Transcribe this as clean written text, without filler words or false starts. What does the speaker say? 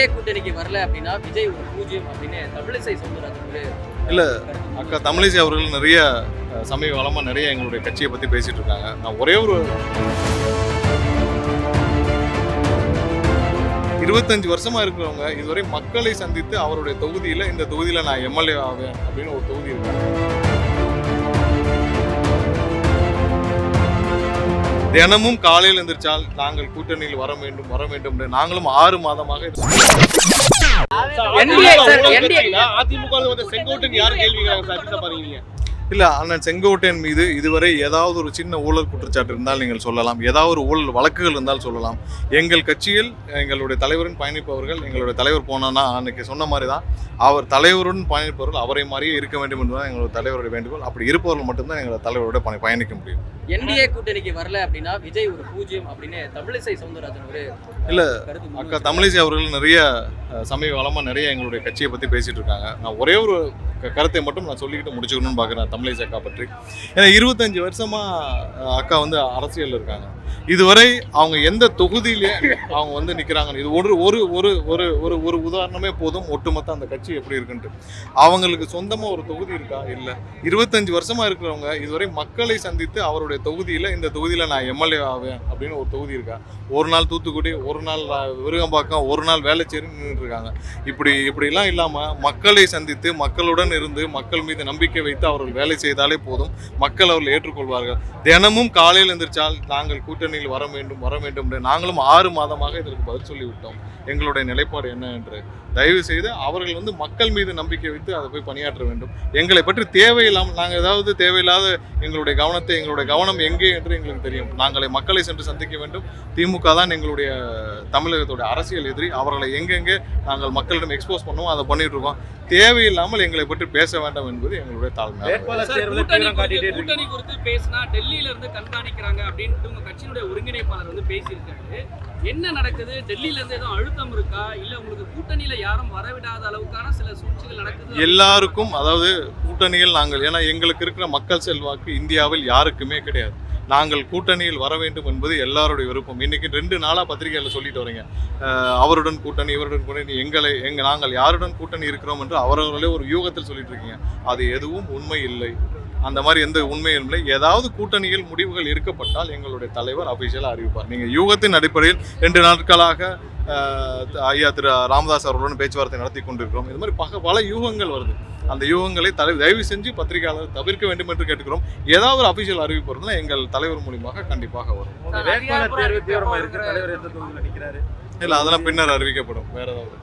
NDA கூட்டணிக்கு வரல அப்படின்னா விஜய் ஒரு பூஜ்யம் அப்படின்னு தமிழிசை சவுந்தரராஜன் இல்லை அக்கா தமிழிசை அவர்கள் நிறைய சமீப காலமாக நிறைய எங்களுடைய கட்சியை பற்றி பேசிட்டு இருக்காங்க. நான் ஒரே ஒரு 25 வருஷமா இருக்கிறவங்க இதுவரை மக்களை சந்தித்து அவருடைய தொகுதியில் இந்த தொகுதியில் நான் எம்எல்ஏ ஆவேன் அப்படின்னு ஒரு தொகுதி இருக்காங்க. தினமும் காலையில் எந்திரிச்சால் நாங்கள் கூட்டணியில் வர வேண்டும் நாங்களும் 6 மாதமாக இல்ல அண்ணன் செங்கோட்டையன் மீது இதுவரை ஏதாவது ஒரு சின்ன ஊழல் குற்றச்சாட்டு இருந்தால் நீங்கள் சொல்லலாம், ஏதாவது ஒரு ஊழல் வழக்குகள் இருந்தால் சொல்லலாம். எங்கள் கட்சியில் எங்களுடைய தலைவருடன் பயணிப்பவர்கள், எங்களுடைய தலைவர் போனான்னா அன்னைக்கு சொன்ன மாதிரி தான் அவர் தலைவருடன் பயணிப்பவர்கள் அவரை மாதிரியே இருக்க வேண்டும் என்பதுதான் எங்களுடைய தலைவருடைய வேண்டுகோள். அப்படி இருப்பவர்கள் மட்டும்தான் எங்களோட தலைவரோட பயணிக்க முடியும். என்டிஏ கூட்டணிக்கு வரல அப்படின்னா விஜய் ஒரு பூஜ்யம் அப்படின்னு தமிழிசை சவுந்தரராஜன் இல்ல அக்கா தமிழிசை அவர்கள் நிறைய சமீப காலமாக நிறைய எங்களுடைய கட்சியை பற்றி பேசிட்டு இருக்காங்க. நான் ஒரே ஒரு கருத்தை மட்டும் நான் சொல்லிக்கிட்டு முடிச்சுக்கணும்னு பார்க்குறேன் தமிழிசை அக்கா பற்றி. ஏன்னா 25 வருஷமா அக்கா வந்து அரசியல் இருக்காங்க. இதுவரை அவங்க எந்த தொகுதியிலே அவங்க வந்து நிற்கிறாங்க, இது ஒரு ஒரு ஒரு ஒரு ஒரு ஒரு உதாரணமே போதும் ஒட்டுமொத்த அந்த கட்சி எப்படி இருக்குன்ட்டு. அவங்களுக்கு சொந்தமாக ஒரு தொகுதி இருக்கா? இல்லை. 25 வருஷமா இருக்கிறவங்க இதுவரை மக்களை சந்தித்து அவருடைய தொகுதியில் இந்த தொகுதியில் நான் எம்எல்ஏ ஆவேன் அப்படின்னு ஒரு தொகுதி இருக்கா? ஒரு நாள் தூத்துக்குடி, ஒரு நாள் விருகம்பாக்கம், ஒரு நாள் வேளச்சேரி நின்றுட்டு இருக்காங்க. இப்படிலாம் இல்லாமல் மக்களை சந்தித்து மக்களுடன் இருந்து மக்கள் மீது நம்பிக்கை வைத்து அவர்கள் வேலை செய்தாலே போதும், மக்கள் அவர்கள் ஏற்றுக்கொள்வார்கள். தினமும் காலையில் எந்திரிச்சால் நாங்கள் கூட்டணியில் வர வேண்டும் நாங்களும் 6 மாதமாக இதற்கு பதில் சொல்லிவிட்டோம். எங்களுடைய நிலைப்பாடு என்ன என்று தயவு செய்து அவர்கள் வந்து மக்கள் மீது நம்பிக்கை வைத்து அதை போய் பணியாற்ற வேண்டும். எங்களை பற்றி தேவையில்லாமல் நாங்கள் ஏதாவது தேவையில்லாத எங்களுடைய கவனம் எங்கே என்று எங்களுக்கு தெரியும். நாங்களை மக்களை சென்று சந்திக்க வேண்டும். திமுக தான் எங்களுடைய தமிழகத்துடைய அரசியல் எதிரி. அவர்களை எங்கெங்கே நாங்கள் மக்களிடம் எக்ஸ்போஸ் பண்ணுவோம் அதை பண்ணிட்டு இருக்கோம். தேவையில்லாமல் எங்களை பற்றி பேச வேண்டாம் என்பது எங்களுடைய தாழ்மை. கூட்டணி குறித்து பேசினா டெல்லியில இருந்து கண்காணிக்கிறாங்க அப்படின்னு உங்க கட்சியினுடைய ஒருங்கிணைப்பாளர் வந்து பேசியிருக்காரு. என்ன நடக்குது? டெல்லியில இருந்து ஏதோ அழுத்தம் இருக்கா, இல்ல உங்களுக்கு கூட்டணியில யாரும் வரவிடாத அளவுக்கான சில சூழ்ச்சிகள் நடக்குது? எல்லாருக்கும், அதாவது கூட்டணியில் நாங்கள், ஏன்னா எங்களுக்கு இருக்கிற மக்கள் செல்வாக்கு இந்தியாவில் யாருக்குமே கிடையாது. நாங்கள் கூட்டணியில் வர வேண்டும் என்பது எல்லாருடைய விருப்பம். இன்னைக்கு 2 நாளாக பத்திரிகையில் சொல்லிட்டு வரீங்க, அவருடன் கூட்டணி இவருடன் கூட்டணி, நாங்கள் யாருடன் கூட்டணி இருக்கிறோம் என்று அவர்களே ஒரு யூகத்தில் சொல்லிட்டு இருக்கீங்க. அது எதுவும் உண்மை இல்லை. அந்த மாதிரி எந்த உண்மையும் இல்லை. ஏதாவது கூட்டணியில் முடிவுகள் இருக்கப்பட்டால் எங்களுடைய தலைவர் அபிஷியலாக அறிவிப்பார். நீங்கள் யூகத்தின் அடிப்படையில் 2 நாட்களாக ஐயா திரு ராமதாஸ் அவர்களுடன் பேச்சுவார்த்தை நடத்தி கொண்டிருக்கிறோம். இது மாதிரி பல யூகங்கள் வருது. அந்த யூகங்களை தயவு செஞ்சு பத்திரிகையாளர் தவிர்க்க வேண்டும் என்று கேட்டுக்கிறோம். ஏதாவது ஒரு அபிஷியல் அறிவிப்பு இருந்தால் எங்கள் தலைவர் மூலியமாக கண்டிப்பாக வரும். இல்லை, அதெல்லாம் பின்னர் அறிவிக்கப்படும். வேற ஏதாவது